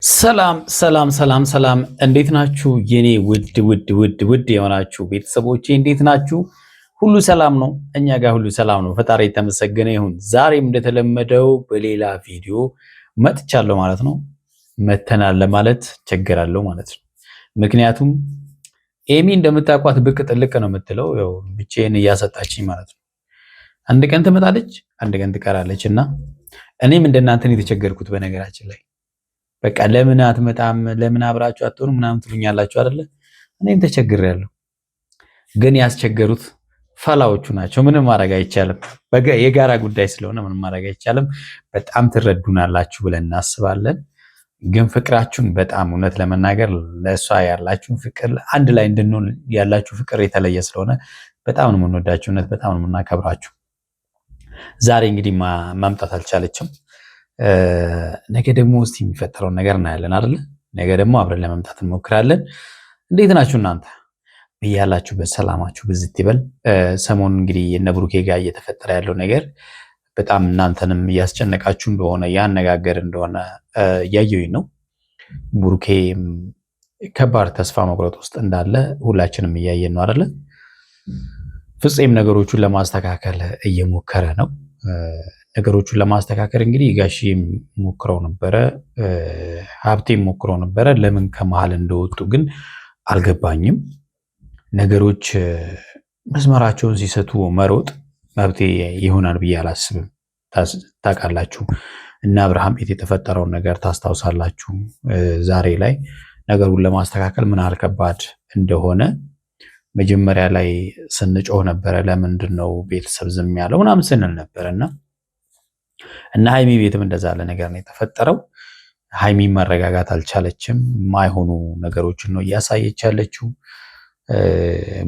ሰላም ሰላም ሰላም ሰላም፣ እንዴት ናችሁ? የኔ ውድ የሆናችሁ ቤተሰቦቼ እንዴት ናችሁ? ሁሉ ሰላም ነው? እኛ ጋር ሁሉ ሰላም ነው። ፈጣሪ የተመሰገነ ይሁን። ዛሬም እንደተለመደው በሌላ ቪዲዮ መጥቻለሁ ማለት ነው። መተናል ለማለት ቸገራለሁ ማለት ነው። ምክንያቱም ኤሚ እንደምታውቋት ብቅ ጥልቅ ነው የምትለው፣ ያው ብቻዬን እያሰጣችኝ ማለት ነው። አንድ ቀን ትመጣለች፣ አንድ ቀን ትቀራለች እና እኔም እንደናንተን የተቸገርኩት በነገራችን ላይ በቃ ለምን አትመጣም? ለምን አብራችሁ አትሆኑ ምናምን ትሉኛላችሁ አይደለ? እኔም ተቸግሬያለሁ። ግን ያስቸገሩት ፈላዎቹ ናቸው። ምንም ማድረግ አይቻልም። የጋራ ጉዳይ ስለሆነ ምንም ማድረግ አይቻልም። በጣም ትረዱናላችሁ ብለን እናስባለን። ግን ፍቅራችሁን በጣም እውነት ለመናገር ለእሷ ያላችሁን ፍቅር አንድ ላይ እንድንሆን ያላችሁ ፍቅር የተለየ ስለሆነ በጣም ነው የምንወዳችሁ። እውነት በጣም ነው የምናከብራችሁ። ዛሬ እንግዲህ ማምጣት አልቻለችም። ነገ ደግሞ እስቲ የሚፈጠረውን ነገር እናያለን አይደል? ነገ ደግሞ አብረን ለመምጣት እንሞክራለን። እንዴት ናችሁ እናንተ? ብያላችሁበት ሰላማችሁ ብዝት ይበል። ሰሞኑን እንግዲህ የነ ብሩኬ ጋር እየተፈጠረ ያለው ነገር በጣም እናንተንም እያስጨነቃችሁ እንደሆነ ያነጋገር እንደሆነ እያየሁኝ ነው። ብሩኬ ከባድ ተስፋ መቁረጥ ውስጥ እንዳለ ሁላችንም እያየን ነው አይደል? ፍፄም ነገሮቹን ለማስተካከል እየሞከረ ነው። ነገሮቹን ለማስተካከል እንግዲህ ጋሽዬም ሞክረው ነበረ፣ ሀብቴም ሞክረው ነበረ። ለምን ከመሃል እንደወጡ ግን አልገባኝም። ነገሮች መስመራቸውን ሲሰቱ መሮጥ መብቴ ይሆናል ብዬ አላስብም። ታውቃላችሁ እና አብርሃም ቤት የተፈጠረውን ነገር ታስታውሳላችሁ። ዛሬ ላይ ነገሩን ለማስተካከል ምን ያህል ከባድ እንደሆነ መጀመሪያ ላይ ስንጮህ ነበረ። ለምንድን ነው ቤተሰብ ዝም ያለው ምናምን ስንል ነበረ እና ሃይሚ ቤትም እንደዛ ያለ ነገር ነው የተፈጠረው። ሃይሚ መረጋጋት አልቻለችም። የማይሆኑ ነገሮችን ነው እያሳየች ያለችው።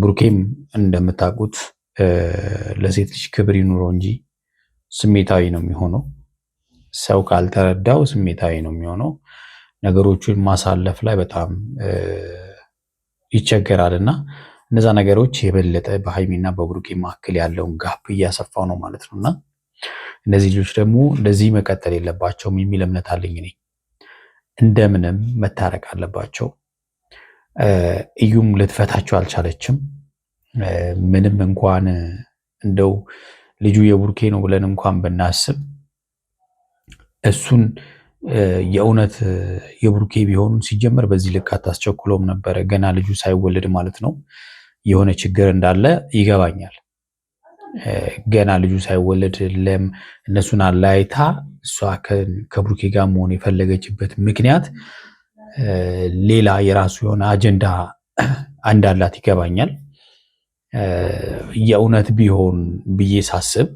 ብሩኬም እንደምታውቁት ለሴት ልጅ ክብር ይኑረው እንጂ ስሜታዊ ነው የሚሆነው። ሰው ካልተረዳው ስሜታዊ ነው የሚሆነው። ነገሮቹን ማሳለፍ ላይ በጣም ይቸገራል እና እነዛ ነገሮች የበለጠ በሃይሚና በብሩኬ መካከል ያለውን ጋፕ እያሰፋው ነው ማለት ነው። እና እነዚህ ልጆች ደግሞ እንደዚህ መቀጠል የለባቸውም የሚል እምነት አለኝ እኔ። እንደምንም መታረቅ አለባቸው። እዩም ልትፈታቸው አልቻለችም። ምንም እንኳን እንደው ልጁ የብሩኬ ነው ብለን እንኳን ብናስብ እሱን የእውነት የብሩኬ ቢሆኑ ሲጀመር በዚህ ልክ አታስቸኩለውም ነበረ። ገና ልጁ ሳይወለድ ማለት ነው። የሆነ ችግር እንዳለ ይገባኛል። ገና ልጁ ሳይወለድ እነሱን አለያይታ እሷ ከብሩኬ ጋር መሆን የፈለገችበት ምክንያት ሌላ የራሱ የሆነ አጀንዳ እንዳላት ይገባኛል። የእውነት ቢሆን ብዬ ሳስብ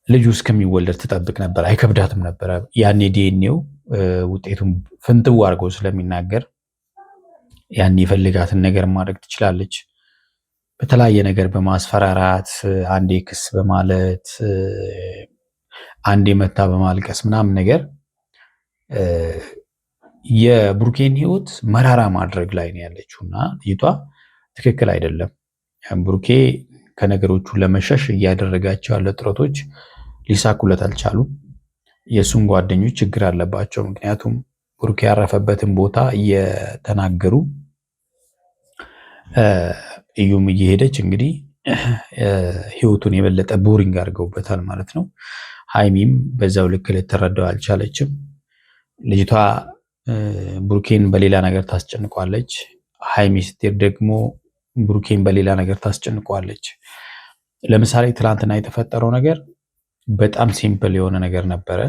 ልጁ እስከሚወለድ ትጠብቅ ነበር፣ አይከብዳትም ነበረ። ያኔ ዲኤንኤው ውጤቱን ፍንትው አድርገው ስለሚናገር ያኔ የፈልጋትን ነገር ማድረግ ትችላለች። በተለያየ ነገር በማስፈራራት አንዴ ክስ በማለት አንዴ መታ በማልቀስ ምናምን ነገር የብሩኬን ሕይወት መራራ ማድረግ ላይ ነው ያለችውና ልጅቷ ትክክል አይደለም። ብሩኬ ከነገሮቹ ለመሸሽ እያደረጋቸው ያለ ጥረቶች ሊሳኩለት አልቻሉም። የእሱም ጓደኞች ችግር አለባቸው። ምክንያቱም ብሩኬ ያረፈበትን ቦታ እየተናገሩ እዩም እየሄደች እንግዲህ ህይወቱን የበለጠ ቦሪንግ አድርገውበታል ማለት ነው። ሃይሚም በዛው ልክ ልትረዳው አልቻለችም። ልጅቷ ብሩኬን በሌላ ነገር ታስጨንቋለች። ሃይሚ ስትሄድ ደግሞ ብሩኬን በሌላ ነገር ታስጨንቋለች። ለምሳሌ ትናንትና የተፈጠረው ነገር በጣም ሲምፕል የሆነ ነገር ነበረ።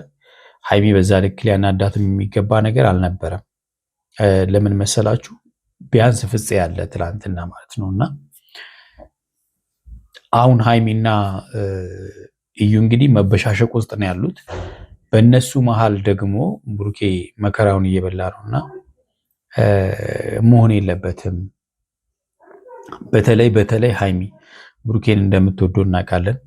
ሃይሚ በዛ ልክ ሊያናዳትም የሚገባ ነገር አልነበረም። ለምን መሰላችሁ? ቢያንስ ፍፄ ያለ ትላንትና ማለት ነው። እና አሁን ሃይሚና እዩ እንግዲህ መበሻሸቅ ውስጥ ነው ያሉት። በእነሱ መሃል ደግሞ ብሩኬ መከራውን እየበላ ነው እና መሆን የለበትም። በተለይ ሃይሚ ብሩኬን እንደምትወደው እናውቃለን።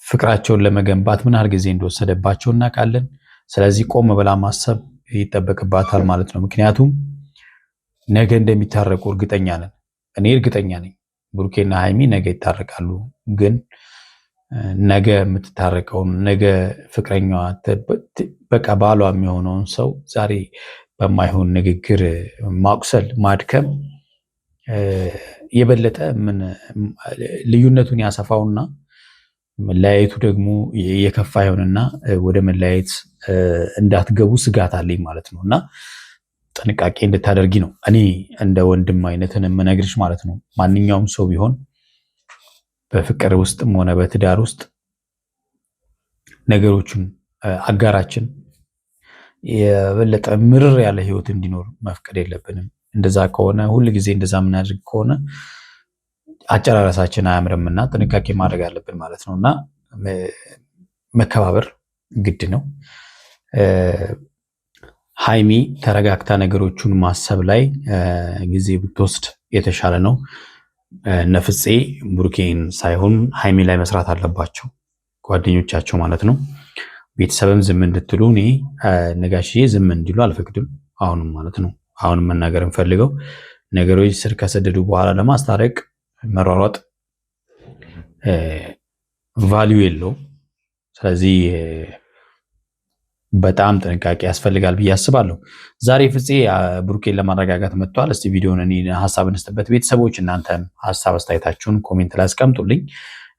ፍቅራቸውን ለመገንባት ምን ያህል ጊዜ እንደወሰደባቸው እናውቃለን። ስለዚህ ቆም ብላ ማሰብ ይጠበቅባታል ማለት ነው። ምክንያቱም ነገ እንደሚታረቁ እርግጠኛ ነን። እኔ እርግጠኛ ነኝ ብሩኬና ሃይሚ ነገ ይታረቃሉ። ግን ነገ የምትታረቀውን ነገ ፍቅረኛዋ በቃ ባሏ የሚሆነውን ሰው ዛሬ በማይሆን ንግግር ማቁሰል፣ ማድከም የበለጠ ምን ልዩነቱን ያሰፋውና መለያየቱ ደግሞ የከፋ ይሆንና ወደ መለያየት እንዳትገቡ ስጋት አለኝ ማለት ነው። እና ጥንቃቄ እንድታደርጊ ነው እኔ እንደ ወንድም አይነትን የምነግርሽ ማለት ነው። ማንኛውም ሰው ቢሆን በፍቅር ውስጥም ሆነ በትዳር ውስጥ ነገሮችን አጋራችን የበለጠ ምርር ያለ ህይወት እንዲኖር መፍቀድ የለብንም። እንደዛ ከሆነ ሁል ጊዜ እንደዛ የምናደርግ ከሆነ አጨራረሳችን አያምርምና ጥንቃቄ ማድረግ አለብን ማለት ነውና መከባበር ግድ ነው። ሃይሚ ተረጋግታ ነገሮቹን ማሰብ ላይ ጊዜ ብትወስድ የተሻለ ነው። ነፍፄ ብሩኬን ሳይሆን ሃይሚ ላይ መስራት አለባቸው፣ ጓደኞቻቸው ማለት ነው። ቤተሰብም ዝም እንድትሉ እኔ ነጋሽዬ ዝም እንዲሉ አልፈቅድም። አሁንም ማለት ነው አሁንም መናገር እንፈልገው ነገሮች ስር ከሰደዱ በኋላ ለማስታረቅ መሯሯጥ ቫልዩ የለውም። ስለዚህ በጣም ጥንቃቄ ያስፈልጋል ብዬ አስባለሁ። ዛሬ ፍፄ ብሩኬን ለማረጋጋት መጥቷል። እስቲ ቪዲዮን እኔ ሀሳብ እንስጥበት። ቤተሰቦች እናንተም ሀሳብ አስተያየታችሁን ኮሜንት ላይ አስቀምጡልኝ።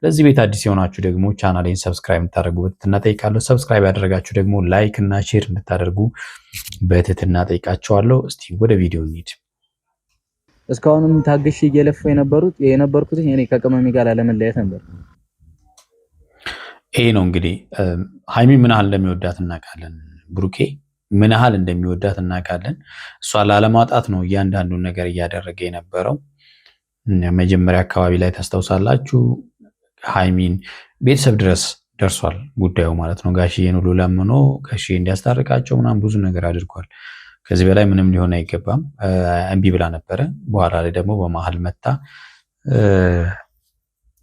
ለዚህ ቤት አዲስ የሆናችሁ ደግሞ ቻናሌን ሰብስክራይብ እንድታደርጉ በትህትና ጠይቃለሁ። ሰብስክራይብ ያደረጋችሁ ደግሞ ላይክ እና ሼር እንድታደርጉ በትህትና ጠይቃችኋለሁ። እስቲ ወደ ቪዲዮ እንሂድ። እስካሁንም ታግሽ እየለፈው የነበርኩት እኔ ከቅመሜ ጋር ለመለያየት ነበር። ይሄ ነው እንግዲህ ሃይሚ ምን ያህል እንደሚወዳት እናውቃለን። ብሩኬ ምን ያህል እንደሚወዳት እናውቃለን። እሷ ላለማጣት ነው እያንዳንዱን ነገር እያደረገ የነበረው። መጀመሪያ አካባቢ ላይ ታስታውሳላችሁ፣ ሃይሚን ቤተሰብ ድረስ ደርሷል ጉዳዩ ማለት ነው። ጋሽዬን ሁሉ ለምኖ ጋሽዬ እንዲያስታርቃቸው ምናምን ብዙ ነገር አድርጓል። ከዚህ በላይ ምንም ሊሆን አይገባም። እምቢ ብላ ነበረ። በኋላ ላይ ደግሞ በመሀል መታ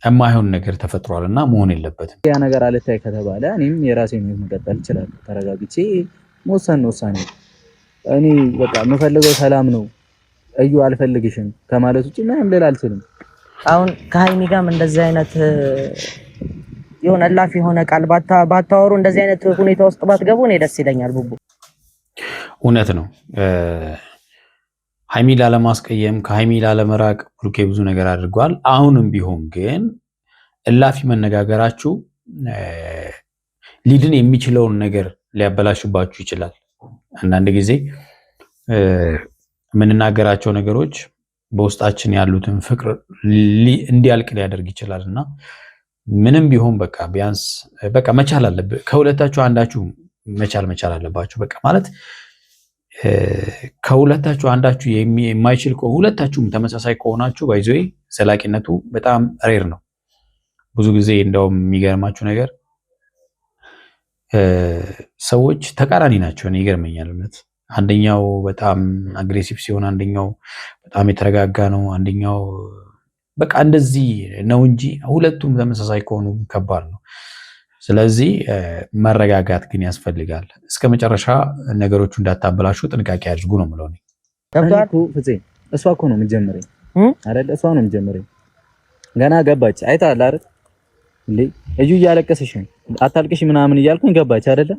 የማይሆን ነገር ተፈጥሯል እና መሆን የለበትም። ያ ነገር አልታይ ከተባለ እኔም የራሴን ህይወት መቀጠል እችላለሁ። ተረጋግቼ መወሰን ነው ውሳኔ። እኔ በቃ የምፈልገው ሰላም ነው። እዩ አልፈልግሽም ከማለት ውጪ ምንም ልል አልችልም። አሁን ከሃይሚ ጋርም እንደዚህ አይነት የሆነ እላፊ የሆነ ቃል ባታወሩ እንደዚህ አይነት ሁኔታ ውስጥ ባትገቡ እኔ ደስ ይለኛል። ቡቡ እውነት ነው። ሃይሚ ላለማስቀየም ከሃይሚ ላለመራቅ ብሩኬ ብዙ ነገር አድርጓል። አሁንም ቢሆን ግን እላፊ መነጋገራችሁ ሊድን የሚችለውን ነገር ሊያበላሽባችሁ ይችላል። አንዳንድ ጊዜ የምንናገራቸው ነገሮች በውስጣችን ያሉትን ፍቅር እንዲያልቅ ሊያደርግ ይችላል እና ምንም ቢሆን በቃ ቢያንስ በቃ መቻል አለብህ። ከሁለታችሁ አንዳችሁ መቻል አለባችሁ። በቃ ማለት ከሁለታችሁ አንዳችሁ የማይችል ሁለታችሁም ተመሳሳይ ከሆናችሁ ባይዞ ዘላቂነቱ በጣም ሬር ነው። ብዙ ጊዜ እንደውም የሚገርማችሁ ነገር ሰዎች ተቃራኒ ናቸው። እኔ ይገርመኛል እውነት። አንደኛው በጣም አግሬሲቭ ሲሆን አንደኛው በጣም የተረጋጋ ነው። አንደኛው በቃ እንደዚህ ነው እንጂ ሁለቱም ተመሳሳይ ከሆኑ ከባድ ነው። ስለዚህ መረጋጋት ግን ያስፈልጋል። እስከ መጨረሻ ነገሮቹ እንዳታበላሹ ጥንቃቄ አድርጉ ነው የምለው። እሷ እኮ ነው የምትጀምረኝ አይደል? እሷ ነው የምትጀምረኝ። ገና ገባች አይተሃል አይደል? እንዴ እዩ እያለቀሰሽ ነው አታልቅሽ ምናምን እያልኩኝ ገባች አይደለ?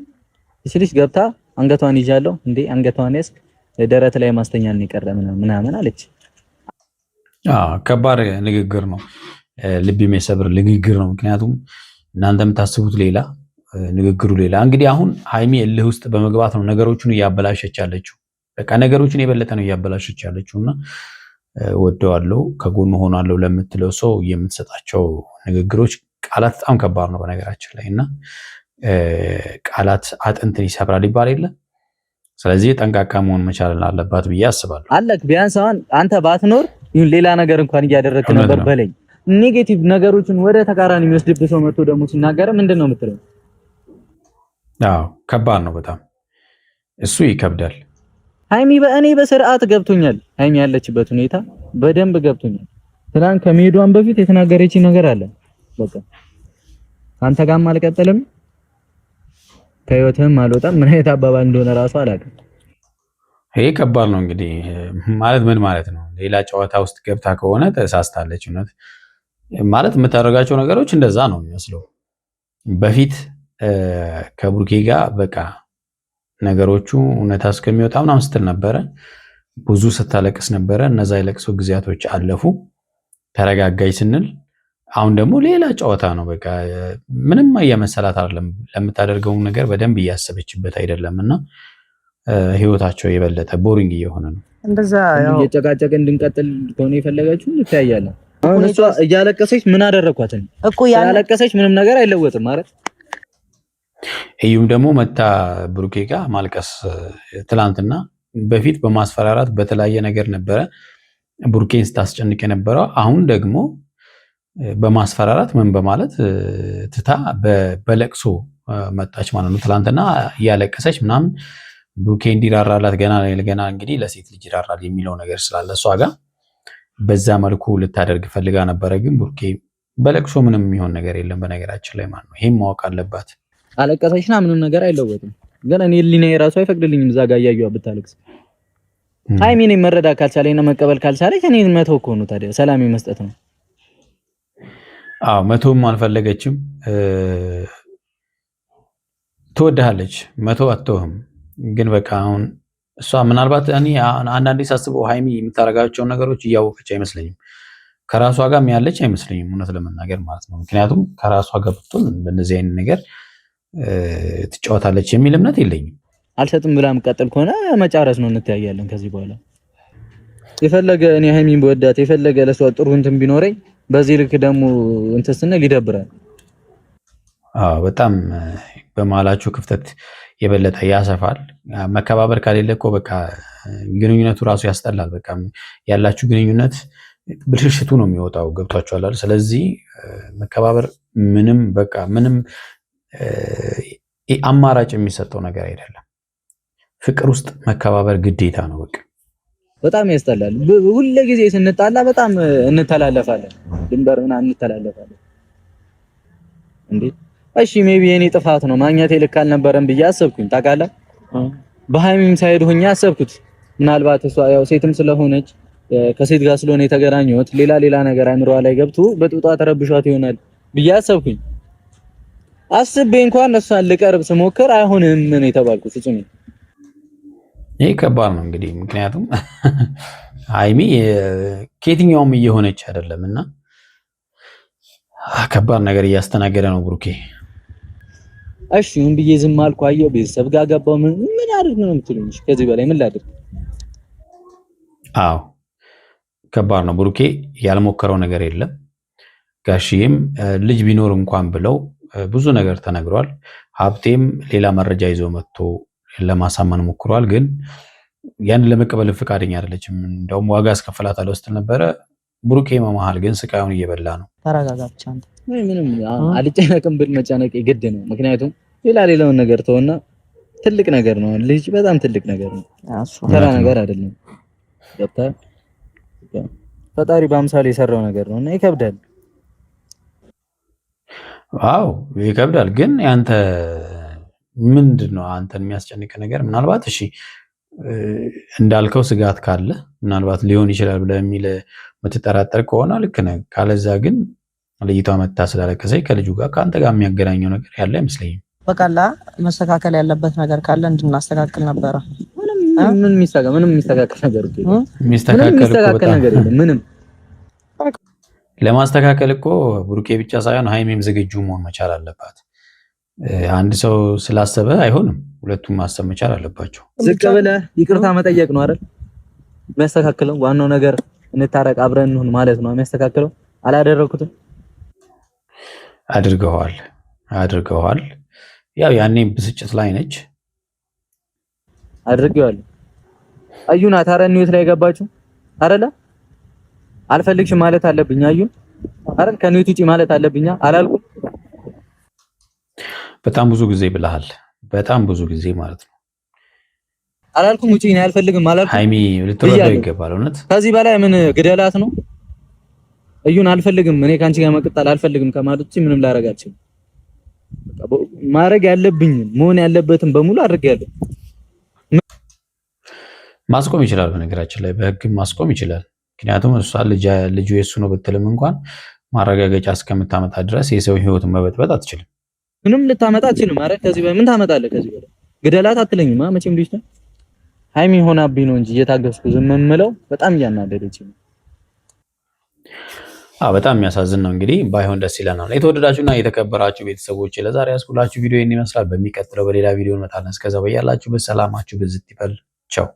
እሺ ልጅ ገብታ አንገቷን ይዣለሁ እንዴ አንገቷን ያስክ ደረት ላይ ማስተኛል ነው የቀረ ምናምን አለች። ከባድ ንግግር ነው፣ ልብ የሚሰብር ንግግር ነው። ምክንያቱም እናንተ የምታስቡት ሌላ ንግግሩ ሌላ። እንግዲህ አሁን ሃይሚ እልህ ውስጥ በመግባት ነው ነገሮቹን እያበላሸች ያለችው። በቃ ነገሮቹን የበለጠ ነው እያበላሸች ያለችው እና ወደዋለሁ ከጎኑ ሆናለሁ ለምትለው ሰው የምትሰጣቸው ንግግሮች ቃላት በጣም ከባድ ነው በነገራችን ላይ እና ቃላት አጥንትን ይሰብራል ይባል የለ። ስለዚህ ጠንቃቃ መሆን መቻል አለባት ብዬ አስባለሁ። አለክ ቢያንስ አሁን አንተ ባትኖር ሌላ ነገር እንኳን እያደረክ ነበር በለኝ። ኔጌቲቭ ነገሮችን ወደ ተቃራኒ የሚወስድብህ ሰው መጥቶ ደግሞ ሲናገር ምንድነው የምትለው? አዎ ከባድ ነው በጣም እሱ ይከብዳል። ሃይሚ በእኔ በስርዓት ገብቶኛል። ሃይሚ ያለችበት ሁኔታ በደንብ ገብቶኛል። ትናንት ከመሄዷን በፊት የተናገረችኝ ነገር አለ። በቃ አንተ ጋርም አልቀጥልም ከህይወትህም አልወጣም ምን አይነት አባባል እንደሆነ ራሱ አላውቅም። ይሄ ከባድ ነው እንግዲህ ማለት ምን ማለት ነው? ሌላ ጨዋታ ውስጥ ገብታ ከሆነ ተሳስታለች። እውነት ማለት የምታደርጋቸው ነገሮች እንደዛ ነው የሚመስለው። በፊት ከብሩኬ ጋር በቃ ነገሮቹ እውነታ እስከሚወጣ ምናምን ስትል ነበረ። ብዙ ስታለቅስ ነበረ። እነዛ የለቅሶ ጊዜያቶች አለፉ። ተረጋጋይ ስንል አሁን ደግሞ ሌላ ጨዋታ ነው። በቃ ምንም እየመሰላት አይደለም። ለምታደርገው ነገር በደንብ እያሰበችበት አይደለም እና ህይወታቸው የበለጠ ቦሪንግ እየሆነ ነው። እንደዛ ያው እየጨቃጨቀ እንድንቀጥል ከሆነ የፈለጋችሁ ይታያለን። አሁን እሷ እያለቀሰች ምን አደረኳት እኮ ያለቀሰች ምንም ነገር አይለወጥም ማለት እዩም ደግሞ መታ ብሩኬ ጋር ማልቀስ ትላንትና በፊት በማስፈራራት በተለያየ ነገር ነበረ ብሩኬን ስታስጨንቅ የነበረው። አሁን ደግሞ በማስፈራራት ምን በማለት ትታ በለቅሶ መጣች ማለት ነው። ትላንትና እያለቀሰች ምናምን ብሩኬ እንዲራራላት ገና እንግዲህ ለሴት ልጅ ይራራል የሚለው ነገር ስላለ እሷ ጋር በዛ መልኩ ልታደርግ ፈልጋ ነበረ። ግን ብሩኬ በለቅሶ ምንም የሚሆን ነገር የለም በነገራችን ላይ ማለት ነው። ይሄን ማወቅ አለባት። አለቀሰችና ምንም ነገር አይለወጥም። ግን እኔ ሊናዬ ራሱ አይፈቅድልኝም እዛ ጋር እያየኋት ብታለቅስ። ሃይሚን መረዳት ካልቻለኝና መቀበል ካልቻለች እኔ መተው እኮ ነው ታዲያ ሰላም መስጠት ነው። አዎ መተውም አልፈለገችም። ትወድሃለች፣ መተው አትተውህም። ግን በቃ አሁን እሷ ምናልባት እኔ አንዳንዴ ሳስበው ሃይሚ የምታደርጋቸውን ነገሮች እያወቀች አይመስለኝም። ከራሷ ጋር ያለች አይመስለኝም እውነት ለመናገር ማለት ነው። ምክንያቱም ከራሷ ጋር ብትሆን በእነዚህ አይነት ነገር ትጫወታለች የሚል እምነት የለኝም። አልሰጥም ብላ የምትቀጥል ከሆነ መጫረስ ነው፣ እንተያያለን ከዚህ በኋላ። የፈለገ እኔ ሃይሚን በወዳት የፈለገ ለሷ ጥሩ እንትን ቢኖረኝ በዚህ ልክ ደግሞ እንትን ስንል ይደብራል። አዎ በጣም በመሀላችሁ ክፍተት የበለጠ ያሰፋል። መከባበር ከሌለ እኮ በቃ ግንኙነቱ ራሱ ያስጠላል። በቃ ያላችሁ ግንኙነት ብልሽቱ ነው የሚወጣው። ገብቷችኋል አይደል? ስለዚህ መከባበር ምንም አማራጭ የሚሰጠው ነገር አይደለም። ፍቅር ውስጥ መከባበር ግዴታ ነው። በቃ በጣም ያስጠላል። ሁሉ ጊዜ ስንጣላ በጣም እንተላለፋለን፣ ድንበር ምናምን እንተላለፋለን። እንዴ እሺ ሜቢ የኔ ጥፋት ነው ማግኘቴ ልክ አልነበረም ብዬ አሰብኩኝ። ታውቃለህ በሃይሚም ሳይድ ሆኜ አሰብኩት። ምናልባት እሷ ያው ሴትም ስለሆነች ከሴት ጋር ስለሆነ የተገናኘሁት ሌላ ነገር አእምሮዋ ላይ ገብቶ በጥጧ ተረብሿት ይሆናል ብዬ አሰብኩኝ። አስቤ እንኳን እሷን ልቀርብ ስሞክር አይሆንም ምን የተባልኩት ፍጹም። ይሄ ከባድ ነው እንግዲህ ምክንያቱም ሃይሚ ከየትኛውም እየሆነች አይደለም እና ከባድ ነገር እያስተናገደ ነው ብሩኬ። እሺ ምን ብዬ ዝም አልኩ? አየሁ ቤተሰብ ጋር ገባው። ምን አድርግ ነው የምትሉኝ? ከዚህ በላይ ምን ላድርግ? አዎ ከባድ ነው ብሩኬ። ያልሞከረው ነገር የለም። ጋሽዬም ልጅ ቢኖር እንኳን ብለው ብዙ ነገር ተነግሯል። ሀብቴም ሌላ መረጃ ይዞ መጥቶ ለማሳመን ሞክሯል። ግን ያን ለመቀበል ፈቃደኛ አይደለችም። እንደውም ዋጋ አስከፈላታለሁ ስትል ነበረ። ብሩኬ መሀል ግን ስቃዩን እየበላ ነው። ተረጋጋ ብቻ አንተ። ምንም አልጨነቅም ብል መጨነቅ ግድ ነው። ምክንያቱም ሌላውን ነገር ተወና ትልቅ ነገር ነው። ልጅ በጣም ትልቅ ነገር ነው። ተራ ነገር አይደለም። ፈጣሪ በአምሳሌ የሰራው ነገር ነው እና ይከብዳል። ዋው ይከብዳል። ግን ያንተ ምንድነው አንተን የሚያስጨንቅ ነገር? ምናልባት እሺ እንዳልከው ስጋት ካለ ምናልባት ሊሆን ይችላል ብለህ የሚል የምትጠራጠር ከሆነ ልክ ነህ። ካለዛ ግን ልጅቷ መታ ስላለቀሰች ከልጁ ጋር ከአንተ ጋር የሚያገናኘው ነገር ያለ አይመስለኝም። በቃላ መስተካከል ያለበት ነገር ካለ እንድናስተካክል ነበረ። ምንም የሚስተካከል ነገር የለም። ምንም ለማስተካከል እኮ ብሩኬ ብቻ ሳይሆን ሃይሚም ዝግጁ መሆን መቻል አለባት። አንድ ሰው ስላሰበ አይሆንም። ሁለቱም ማሰብ መቻል አለባቸው። ዝቅ ብለህ ይቅርታ መጠየቅ ነው አይደል የሚያስተካክለው? ዋናው ነገር እንታረቅ አብረን እንሁን ማለት ነው የሚያስተካክለው። አላደረኩትም። አድርገዋል። ያው ያኔ ብስጭት ላይ ነች። አድርገዋለሁ። አዩና ታረኒውት ላይ ገባችሁ አይደለ? አልፈልግሽ ማለት አለብኝ። አዩን አይደል ከኒውት ውጪ ማለት አለብኝ አላልኩም? በጣም ብዙ ጊዜ ብለሃል። በጣም ብዙ ጊዜ ማለት ነው። አላልኩም? ውጪ ነው አልፈልግም አላልኩም? ሃይሚ ልትረዳው ይገባል። እውነት ከዚህ በላይ ምን ግደላት ነው? እዩን አልፈልግም፣ እኔ ካንቺ ጋር መቀጠል አልፈልግም ከማለት ውጪ ምንም ላረጋችሁ። ማድረግ ያለብኝ መሆን ያለበትን በሙሉ አድርጌያለሁ። ማስቆም ይችላል። በነገራችን ላይ በህግም ማስቆም ይችላል። ምክንያቱም እሷ ልጁ የሱ ነው ብትልም እንኳን ማረጋገጫ እስከምታመጣ ድረስ የሰው ህይወትን መበጥበጥ አትችልም። ምንም ልታመጣ አትችልም። አረ ከዚህ በላይ ምን ታመጣለህ? ከዚህ በላይ ግደላት አትለኝማ መቼም ልጅ ነው ሃይሚ ሆናብኝ ነው እንጂ እየታገስኩ ዝም የምለው በጣም እያናደደች ነው። በጣም የሚያሳዝን ነው። እንግዲህ ባይሆን ደስ ይለናል። የተወደዳችሁና የተከበራችሁ ቤተሰቦች ለዛሬ ያስኩላችሁ ቪዲዮ ይህን ይመስላል። በሚቀጥለው በሌላ ቪዲዮ እንመጣለን። እስከዛ በያላችሁበት ሰላማችሁ ብዝት ይበል። ቻው